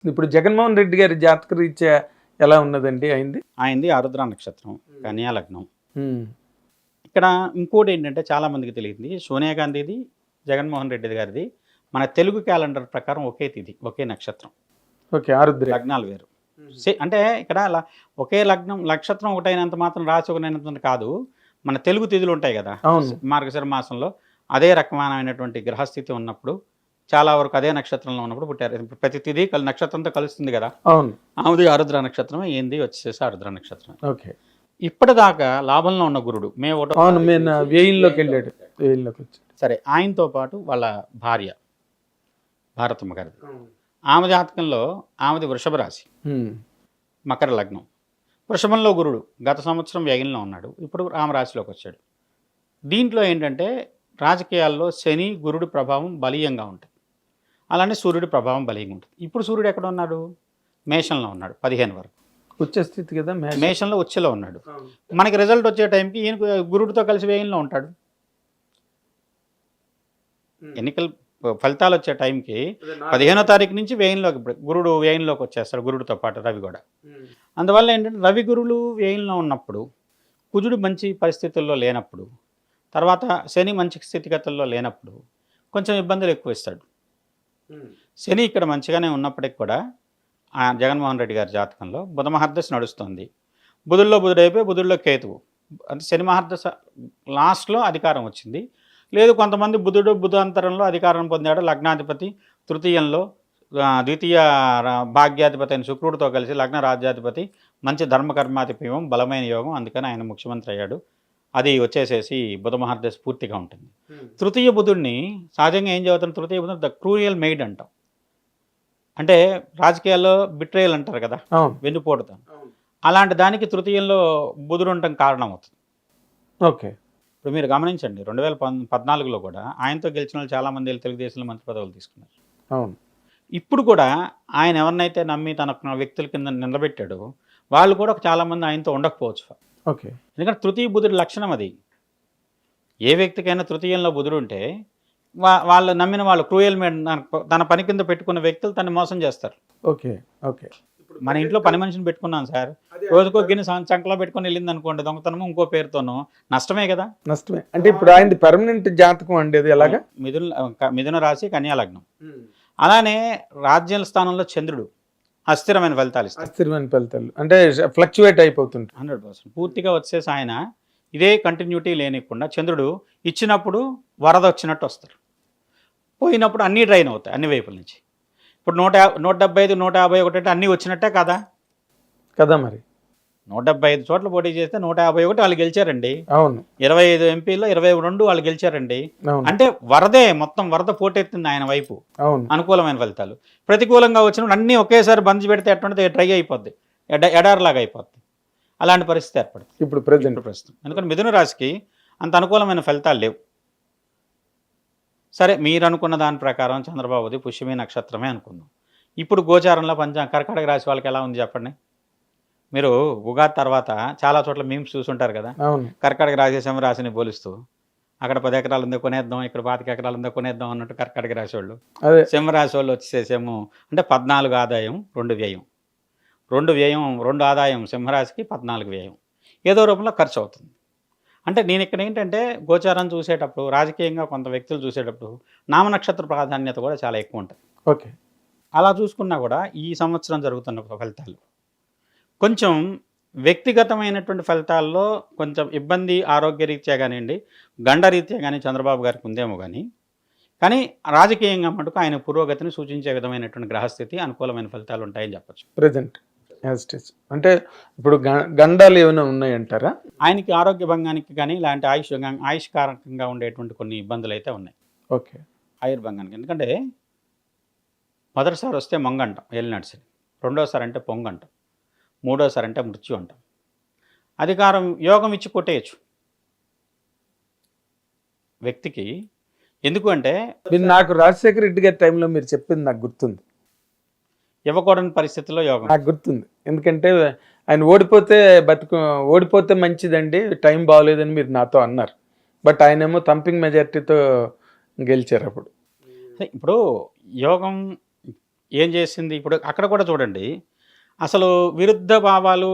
ఇప్పుడు జగన్మోహన్ రెడ్డి గారి జాతక రీత్యా ఎలా ఉన్నదండి అయింది? ఆయనది ఆరుద్ర నక్షత్రం, కన్యా లగ్నం. ఇక్కడ ఇంకోటి ఏంటంటే చాలా మందికి తెలియంది, సోనియా గాంధీది, జగన్మోహన్ రెడ్డి గారిది మన తెలుగు క్యాలెండర్ ప్రకారం ఒకే తిథి, ఒకే నక్షత్రం. ఓకే, ఆరుద్ర లగ్నాలు వేరు. అంటే ఇక్కడ ఒకే లగ్నం నక్షత్రం ఒకటైనంత మాత్రం రాశి ఒకటైనంత కాదు, మన తెలుగు తిథులు ఉంటాయి కదా మార్గశిర మాసంలో, అదే రకమైనటువంటి గ్రహస్థితి ఉన్నప్పుడు చాలా వరకు అదే నక్షత్రంలో ఉన్నప్పుడు పుట్టారు. ప్రతి తిథి నక్షత్రంతో కలుస్తుంది కదా. అవును, ఆమెది ఆరుద్ర నక్షత్రం, ఏంది వచ్చేసి ఆరుద్ర నక్షత్రం. ఓకే. ఇప్పటిదాకా లాభంలో ఉన్న గురుడు వ్యయంలోకి వెళ్ళాడు, వ్యయంలోకి వచ్చాడు. సరే, ఆయనతో పాటు వాళ్ళ భార్య భారతమ్మ గారిది, ఆమె జాతకంలో ఆమెది వృషభ రాశి, మకర లగ్నం. వృషభంలో గురుడు గత సంవత్సరం వ్యయంలో ఉన్నాడు, ఇప్పుడు రామరాశిలోకి వచ్చాడు. దీంట్లో ఏంటంటే రాజకీయాల్లో శని గురుడు ప్రభావం బలీయంగా ఉంటుంది, అలానే సూర్యుడి ప్రభావం బలీయంగా ఉంటుంది. ఇప్పుడు సూర్యుడు ఎక్కడ ఉన్నాడు? మేషంలో ఉన్నాడు 15 వరకు, వచ్చే స్థితి కదా, మేషంలో వచ్చేలో ఉన్నాడు. మనకి రిజల్ట్ వచ్చే టైంకి ఈయన గురుడితో కలిసి వ్యయంలో ఉంటాడు. ఎన్నికల ఫలితాలు వచ్చే టైంకి 15వ తారీఖు నుంచి వ్యయంలోకి, గురుడు వ్యయంలోకి వచ్చేస్తాడు, గురుడితో పాటు రవి కూడా. అందువల్ల ఏంటంటే రవి గురువులు వ్యయంలో ఉన్నప్పుడు, కుజుడు మంచి పరిస్థితుల్లో లేనప్పుడు, తర్వాత శని మంచి స్థితిగతుల్లో లేనప్పుడు కొంచెం ఇబ్బందులు ఎక్కువ ఇస్తాడు. శని ఇక్కడ మంచిగానే ఉన్నప్పటికి కూడా జగన్మోహన్ రెడ్డి గారి జాతకంలో బుధ మహర్దశ నడుస్తుంది. బుధుల్లో బుధుడు అయిపోయి బుధుల్లో కేతువు, అంటే శని మహర్దశ లాస్ట్లో అధికారం వచ్చింది. లేదు, కొంతమంది బుధుడు బుధాంతరంలో అధికారం పొందాడు, లగ్నాధిపతి తృతీయంలో, ద్వితీయ భాగ్యాధిపతి అయిన శుక్రుడితో కలిసి లగ్న రాజ్యాధిపతి, మంచి ధర్మకర్మాధిపత్యం, బలమైన యోగం, అందుకని ఆయన ముఖ్యమంత్రి అయ్యాడు. అది వచ్చేసేసి బుధ మహర్దశ పూర్తిగా ఉంటుంది. తృతీయ బుధుడిని సహజంగా ఏం చదువుతాం, తృతీయ బుధుడు ద క్రూయల్ మెయిడ్ అంటాం. అంటే రాజకీయాల్లో బిట్రేయల్ అంటారు కదా, వెన్నుపోటుతాం. అలాంటి దానికి తృతీయంలో బుధుడు ఉండటం కారణం అవుతుంది. ఓకే. ఇప్పుడు మీరు గమనించండి, 2014లో కూడా ఆయనతో గెలిచిన వాళ్ళు చాలామంది తెలుగుదేశంలో మంత్రి పదవులు తీసుకున్నారు. అవును. ఇప్పుడు కూడా ఆయన ఎవరినైతే నమ్మి తన వ్యక్తుల కింద నిలబెట్టాడో వాళ్ళు కూడా చాలామంది ఆయనతో ఉండకపోవచ్చు. ఓకే. ఎందుకంటే తృతీయ బుధుడి లక్షణం అది. ఏ వ్యక్తికైనా తృతీయంలో బుధుడు ఉంటే వాళ్ళు నమ్మిన వాళ్ళు క్రూయల్ మేడ్, తన పని కింద పెట్టుకున్న వ్యక్తులు తను మోసం చేస్తారు. ఓకే. ఓకే. మన ఇంట్లో పని మనిషిని పెట్టుకున్నాం సార్, రోజుకో గిన్నె చంకలో పెట్టుకుని వెళ్ళింది అనుకోండి, దొంగతనము ఇంకో పేరుతోనూ, నష్టమే కదా. నష్టమే. అంటే ఇప్పుడు ఆయన పర్మనెంట్ జాతకం అండి అది ఎలాగా? మిథున రాశి, కన్యా లగ్నం. అలానే రాజ్యాల స్థానంలో చంద్రుడు అస్థిరమైన ఫలితాలు ఇస్తారు. అస్థిరమైన ఫలితాలు అంటే ఫ్లక్చువేట్ అయిపోతుంది 100%. పూర్తిగా వచ్చేసి ఆయన ఇదే కంటిన్యూటీ లేనికుండా చంద్రుడు ఇచ్చినప్పుడు వరద వచ్చినట్టు వస్తారు, పోయినప్పుడు అన్నీ డ్రైన్ అవుతాయి అన్ని వైపుల నుంచి. ఇప్పుడు 175, 151 అంటే అన్నీ వచ్చినట్టే కదా కదా. మరి 175 చోట్ల పోటీ చేస్తే 151 వాళ్ళు గెలిచారండి. అవును. 25 ఎంపీలో 22 వాళ్ళు గెలిచారండి. అంటే వరదే, మొత్తం వరద పోటెత్తింది ఆయన వైపు. అవును. అనుకూలమైన ఫలితాలు. ప్రతికూలంగా వచ్చినప్పుడు అన్నీ ఒకేసారి బంద్ పెడితే ఎటువంటి డ్రై అయిపోద్ది, ఎడారిలాగా అయిపోద్ది. అలాంటి పరిస్థితి ఏర్పడుతుంది ఇప్పుడు ప్రస్తుతం. ఎందుకంటే మిథున రాశికి అంత అనుకూలమైన ఫలితాలు లేవు. సరే, మీరు అనుకున్న దాని ప్రకారం చంద్రబాబుది పుష్యమి నక్షత్రమే అనుకుందాం. ఇప్పుడు గోచారంలో కర్కాటక రాశి వాళ్ళకి ఎలా ఉంది చెప్పండి. మీరు ఉగాది తర్వాత చాలా చోట్ల మీమ్స్ చూసుంటారు కదా, కర్కాటక రాశి సింహరాశిని పోలుస్తూ, అక్కడ 10 ఎకరాలు ఉందో కొనేద్దాం, ఇక్కడ 25 ఎకరాలు ఉందో కొనేద్దాం అన్నట్టు కర్కాటక రాశి వాళ్ళు. సింహరాశి వాళ్ళు వచ్చేసేమో అంటే 14 ఆదాయం 2 వ్యయం, 2 వ్యయం 2 ఆదాయం సింహరాశికి, 14 వ్యయం, ఏదో రూపంలో ఖర్చు అవుతుంది. అంటే నేను ఇక్కడ ఏంటంటే గోచారం చూసేటప్పుడు, రాజకీయంగా కొంత వ్యక్తులు చూసేటప్పుడు నామనక్షత్ర ప్రాధాన్యత కూడా చాలా ఎక్కువ ఉంటుంది. ఓకే. అలా చూసుకున్నా కూడా ఈ సంవత్సరం జరుగుతున్న ఫలితాలు కొంచెం వ్యక్తిగతమైనటువంటి ఫలితాల్లో కొంచెం ఇబ్బంది, ఆరోగ్యరీత్యా కానివ్వండి, గండరీత్యా కానీ చంద్రబాబు గారికి ఉందేమో కానీ రాజకీయంగా మటుకు ఆయన పురోగతిని సూచించే విధమైనటువంటి గ్రహస్థితి, అనుకూలమైన ఫలితాలు ఉంటాయని చెప్పచ్చు ప్రజెంట్. అంటే ఇప్పుడు గండాలు ఏమైనా ఉన్నాయంటారా ఆయనకి? ఆరోగ్య భంగానికి కానీ ఇలాంటి ఆయుష్కారకంగా ఉండేటువంటి కొన్ని ఇబ్బందులు అయితే ఉన్నాయి. ఓకే. ఆయుర్భంగానికి ఎందుకంటే మొదటిసారి వస్తే మొంగంటాం, ఏలినడిసి. రెండోసారి అంటే పొంగంటాం, మూడోసారి అంటే మృత్యు అంటాం. అధికారం యోగం ఇచ్చి కొట్టేయచ్చు వ్యక్తికి. ఎందుకు అంటే నాకు రాజశేఖర రెడ్డి గారి టైంలో మీరు చెప్పింది నాకు గుర్తుంది. ఇవ్వకూడని పరిస్థితుల్లో యోగం నాకు గుర్తుంది. ఎందుకంటే ఆయన ఓడిపోతే మంచిదండి, టైం బాగోలేదని మీరు నాతో అన్నారు. బట్ ఆయనేమో థంపింగ్ మెజారిటీతో గెలిచారు అప్పుడు. ఇప్పుడు యోగం ఏం చేసింది ఇప్పుడు అక్కడ కూడా చూడండి, అసలు విరుద్ధ భావాలు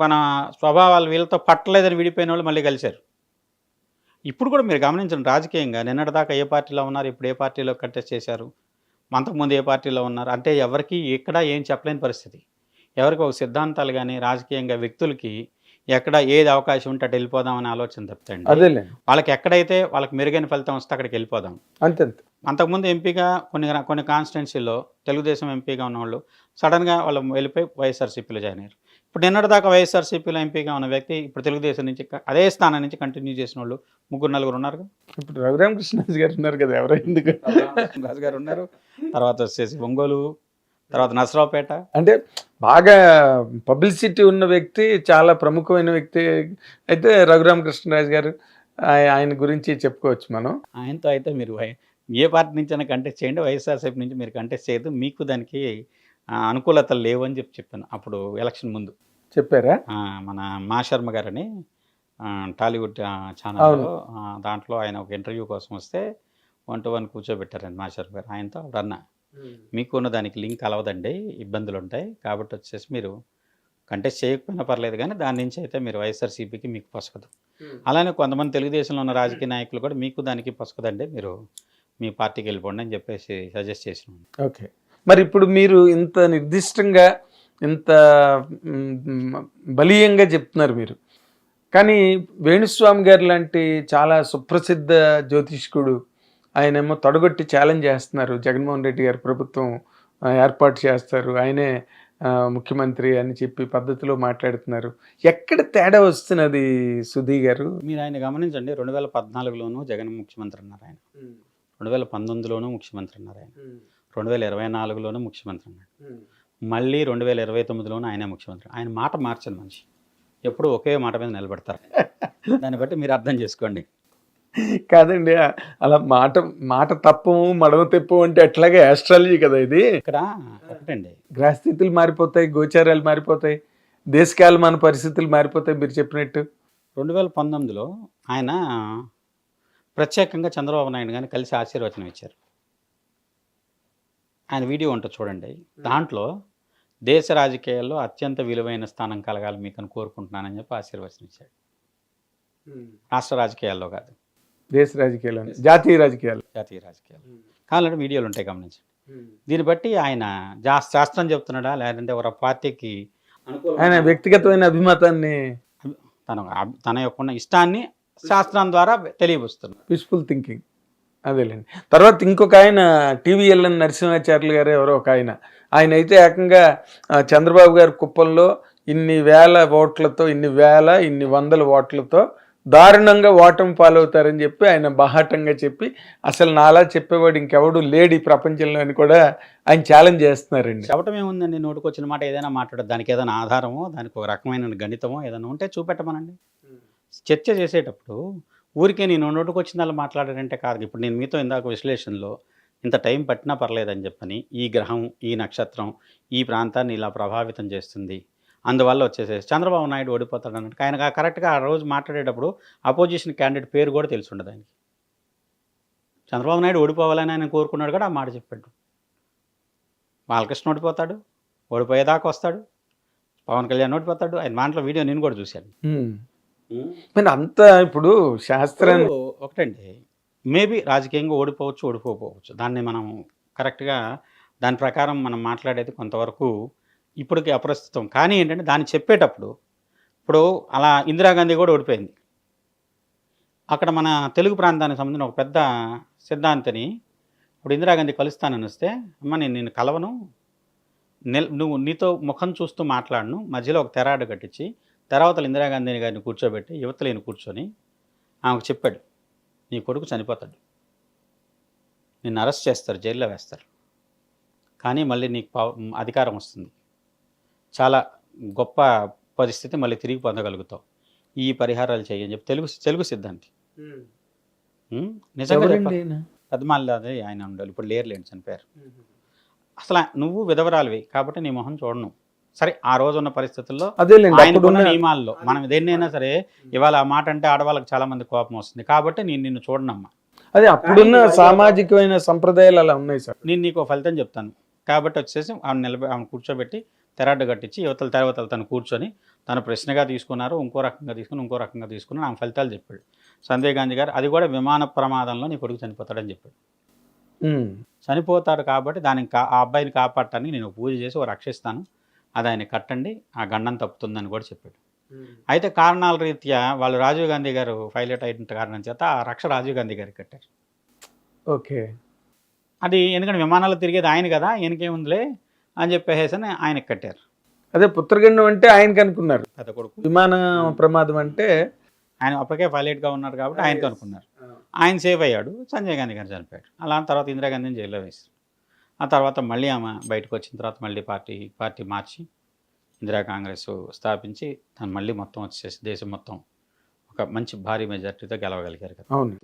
మన స్వభావాలు వీళ్ళతో పట్టలేదని విడిపోయిన వాళ్ళు మళ్ళీ కలిశారు. ఇప్పుడు కూడా మీరు గమనించండి, రాజకీయంగా నిన్నటిదాకా ఏ పార్టీలో ఉన్నారు, ఇప్పుడు ఏ పార్టీలో కంటెస్ట్ చేశారు, అంతకుముందు ఏ పార్టీలో ఉన్నారు అంటే ఎవరికి ఎక్కడ ఏం చెప్పలేని పరిస్థితి. ఎవరికి ఒక సిద్ధాంతాలు కానీ రాజకీయంగా వ్యక్తులకి ఎక్కడ ఏది అవకాశం ఉంటే అటు వెళ్ళిపోదామని ఆలోచన తప్పితండి. అదేలే, వాళ్ళకి ఎక్కడైతే వాళ్ళకి మెరుగైన ఫలితం వస్తే అక్కడికి వెళ్ళిపోదాం. అంతే. అంతకుముందు ఎంపీగా కొన్ని కాన్స్టిట్యున్సీల్లో తెలుగుదేశం ఎంపీగా ఉన్నవాళ్ళు సడన్గా వాళ్ళు వెళ్ళిపోయి వైఎస్ఆర్సీపీలో జాయిన్ అయ్యారు. ఇప్పుడు నిన్నటిదాకా వైఎస్ఆర్సీపీలో ఎంపీగా ఉన్న వ్యక్తి ఇప్పుడు తెలుగుదేశం నుంచి అదే స్థానం నుంచి కంటిన్యూ చేసిన వాళ్ళు 3-4 ఉన్నారు. ఇప్పుడు రఘురామకృష్ణరాజు గారు ఉన్నారు కదా, ఎవరో ఎందుకు రాజు గారు ఉన్నారు, తర్వాత వచ్చేసి ఒంగోలు, తర్వాత నసరావుపేట. అంటే బాగా పబ్లిసిటీ ఉన్న వ్యక్తి, చాలా ప్రముఖమైన వ్యక్తి అయితే రఘురామకృష్ణరాజు గారు. ఆయన గురించి చెప్పుకోవచ్చు మనం. ఆయనతో అయితే మీరు ఏ పార్టీ నుంచి అయినా కంటెస్ట్ చేయండి, వైఎస్ఆర్సీపీ నుంచి మీరు కంటెస్ట్ చేయదు, మీకు దానికి అనుకూలతలు లేవు అని చెప్పాను అప్పుడు ఎలక్షన్ ముందు. చెప్పారా? మన మా శర్మ గారని టాలీవుడ్ ఛానల్లో దాంట్లో ఆయన ఒక ఇంటర్వ్యూ కోసం వస్తే 1-to-1 కూర్చోబెట్టారండి మా శర్మ గారు. ఆయనతో అప్పుడు అన్న, మీకు ఉన్న దానికి లింక్ అలవదండి, ఇబ్బందులు ఉంటాయి, కాబట్టి వచ్చేసి మీరు కంటెస్ట్ చేయకపోయినా పర్లేదు కానీ దాని నుంచి అయితే మీరు వైఎస్ఆర్సీపీకి మీకు పొసగదు. అలానే కొంతమంది తెలుగుదేశంలో ఉన్న రాజకీయ నాయకులు కూడా మీకు దానికి పొసగదండి, మీరు మీ పార్టీకి వెళ్ళిపోండి అని చెప్పేసి సజెస్ట్ చేసిన. ఓకే, మరి ఇప్పుడు మీరు ఇంత నిర్దిష్టంగా ఇంత బలీయంగా చెప్తున్నారు మీరు, కానీ వేణుస్వామి గారు లాంటి చాలా సుప్రసిద్ధ జ్యోతిష్కుడు ఆయనేమో తొడగొట్టి ఛాలెంజ్ చేస్తున్నారు, జగన్మోహన్ రెడ్డి గారు ప్రభుత్వం ఏర్పాటు చేస్తారు, ఆయనే ముఖ్యమంత్రి అని చెప్పి పద్ధతిలో మాట్లాడుతున్నారు. ఎక్కడ తేడా వస్తున్నది సుధీ గారు? మీరు ఆయన గమనించండి, 2014లోనూ జగన్ ముఖ్యమంత్రి అన్నారు ఆయన, 2019లోనూ ముఖ్యమంత్రి అన్నారు ఆయన, 2024లోనూ ముఖ్యమంత్రి అన్నాడు, మళ్ళీ 2029లోనూ ఆయనే ముఖ్యమంత్రి. ఆయన మాట మార్చని మనిషి, ఎప్పుడు ఒకే మాట మీద నిలబడతారు. దాన్ని బట్టి మీరు అర్థం చేసుకోండి. కాదండి, అలా మాట తప్పము మడమ తెప్పము అంటే ఎట్లాగే ఆస్ట్రాలజీ కదా ఇది. ఇక్కడ ఒకటండి, గ్రహస్థితులు మారిపోతాయి, గోచారాలు మారిపోతాయి, దేశకాలమాన పరిస్థితులు మారిపోతాయి. మీరు చెప్పినట్టు 2019లో ఆయన ప్రత్యేకంగా చంద్రబాబు నాయుడు గారిని కలిసి ఆశీర్వచనం ఇచ్చారు. ఆయన వీడియో ఉంటుంది చూడండి, దాంట్లో దేశ రాజకీయాల్లో అత్యంత విలువైన స్థానం కలగాలి మీకు అని కోరుకుంటున్నానని చెప్పి ఆశీర్వచనం ఇచ్చాడు. రాష్ట్ర రాజకీయాల్లో కాదు, దేశ రాజకీయాలు, జాతీయ రాజకీయాలు కావాలంటే వీడియోలు ఉంటాయి, గమనించండి. దీన్ని బట్టి ఆయన శాస్త్రం చెప్తున్నాడా లేదంటే ఒక పార్టీకి ఆయన వ్యక్తిగతమైన అభిమతాన్ని, తన యొక్క ఇష్టాన్ని శాస్త్రం ద్వారా తెలియవస్తున్నారు. Peaceful thinking. అదేలేండి. తర్వాత ఇంకొక ఆయన టీవీఎల్ఎన్ నరసింహాచార్యులు గారు ఎవరో ఒక ఆయన అయితే ఏకంగా చంద్రబాబు గారి కుప్పంలో ఇన్ని వందల ఓట్లతో దారుణంగా ఓటమి పాలవుతారని చెప్పి ఆయన బాహాటంగా చెప్పి, అసలు నాలా చెప్పేవాడు ఇంకెవడు లేడు ఈ ప్రపంచంలో అని కూడా ఆయన ఛాలెంజ్ చేస్తున్నారండి. చెప్పటం ఏముందండి, నోటుకొచ్చిన మాట ఏదైనా మాట్లాడదు, దానికి ఏదైనా ఆధారమో దానికి ఒక రకమైన గణితమో ఏదైనా ఉంటే చూపెట్టమనండి. చర్చ చేసేటప్పుడు ఊరికే నేను నోటుకొచ్చిందల్లా మాట్లాడారంటే కాదు. ఇప్పుడు నేను మీతో ఇందాక విశ్లేషణలో ఇంత టైం పట్టినా పర్లేదని చెప్పని, ఈ గ్రహం, ఈ నక్షత్రం ఈ ప్రాంతాన్ని ఇలా ప్రభావితం చేస్తుంది, అందువల్ల వచ్చేసేసి చంద్రబాబు నాయుడు ఓడిపోతాడు అన్నట్టు ఆయన కరెక్ట్గా ఆ రోజు మాట్లాడేటప్పుడు అపోజిషన్ క్యాండిడేట్ పేరు కూడా తెలిసి ఉండదు ఆయనకి. చంద్రబాబు నాయుడు ఓడిపోవాలని ఆయన కోరుకున్నాడు కూడా ఆ మాట చెప్పాడు. బాలకృష్ణ ఓడిపోతాడు, ఓడిపోయేదాకా వస్తాడు, పవన్ కళ్యాణ్ ఓడిపోతాడు, ఆయన మాటలో వీడియో నేను కూడా చూశాను. అంతా ఇప్పుడు శాస్త్రం ఒకటండి, మేబీ రాజకీయంగా ఓడిపోవచ్చు, దాన్ని మనం కరెక్ట్గా దాని ప్రకారం మనం మాట్లాడేది కొంతవరకు ఇప్పటికి అప్రస్తుతం. కానీ ఏంటంటే దాన్ని చెప్పేటప్పుడు ఇప్పుడు అలా ఇందిరాగాంధీ కూడా ఓడిపోయింది. అక్కడ మన తెలుగు ప్రాంతానికి సంబంధించిన ఒక పెద్ద సిద్ధాంతిని ఇప్పుడు ఇందిరాగాంధీ కలుస్తానని వస్తే, అమ్మ నేను నిన్ను కలవను, నువ్వు నీతో ముఖం చూస్తూ మాట్లాడను, మధ్యలో ఒక తెరాడు కట్టించి తర్వాత ఇందిరాగాంధీ గారిని కూర్చోబెట్టి యువతలేని కూర్చొని ఆమెకు చెప్పాడు, నీ కొడుకు చనిపోతాడు, నిన్ను అరెస్ట్ చేస్తారు, జైల్లో వేస్తారు, కానీ మళ్ళీ నీకు అధికారం వస్తుంది, చాలా గొప్ప పరిస్థితి మళ్ళీ తిరిగి పొందగలుగుతావు, ఈ పరిహారాలు చేయని చెప్పి తెలుగు సిద్ధాంతి. నిజంగా పద్మాల ఆయన ఉండాలి, ఇప్పుడు లేరులేండి, చనిపోయారు. అసలు నువ్వు విధవరాలివి కాబట్టి నీ మొహం చూడను. సరే, ఆ రోజు ఉన్న పరిస్థితుల్లో ఆయనకున్న నియమాల్లో మనం దేన్నైనా సరే, ఇవాళ ఆ మాట అంటే ఆడవాళ్ళకి చాలా మంది కోపం వస్తుంది కాబట్టి నేను నిన్ను చూడనమ్మా. అదే అప్పుడున్న సామాజికమైన సంప్రదాయాలు అలా ఉన్నాయి సార్. నేను నీకు ఫలితం చెప్తాను, కాబట్టి వచ్చేసి ఆమె కూర్చోబెట్టి తెరాడ్డు కట్టించి యువతల తను కూర్చొని తను ప్రశ్నగా తీసుకున్నారు, ఇంకో రకంగా తీసుకుని ఆమె ఫలితాలు చెప్పాడు. సంజయ్ గాంధీ గారు అది కూడా విమాన ప్రమాదంలో నీ కొడుకు చనిపోతాడని చెప్పాడు. చనిపోతాడు కాబట్టి ఆ అబ్బాయిని కాపాడటానికి నేను పూజ చేసి ఓ రక్షిస్తాను, అది ఆయన కట్టండి, ఆ గండం తప్పుతుందని కూడా చెప్పాడు. అయితే కారణాల రీత్యా వాళ్ళు రాజీవ్ గాంధీ గారు పైలట్ అయిన కారణం చేత ఆ రక్ష రాజీవ్ గాంధీ గారికి కట్టారు. ఓకే. అది ఎందుకంటే విమానాలు తిరిగేది ఆయన కదా, ఈయనకేముందిలే అని చెప్పేసి ఆయనకి కట్టారు. అదే పుత్రగండం అంటే ఆయనకి అనుకున్నారు, పెద్ద కొడుకు. విమాన ప్రమాదం అంటే ఆయన అప్పటికే పైలట్గా ఉన్నారు కాబట్టి ఆయనకు అనుకున్నారు. ఆయన సేవ్ అయ్యాడు, సంజయ్ గాంధీ గారు చనిపోయాడు. అలా తర్వాత ఇందిరాగాంధీని జైల్లో వేశారు. ఆ తర్వాత మళ్ళీ ఆమె బయటకు వచ్చిన తర్వాత మళ్ళీ పార్టీ మార్చి ఇందిరా కాంగ్రెస్ స్థాపించి తను మళ్ళీ మొత్తం వచ్చేసి దేశం మొత్తం ఒక మంచి భారీ మెజార్టీతో గెలవగలిగారు కదా. అవును.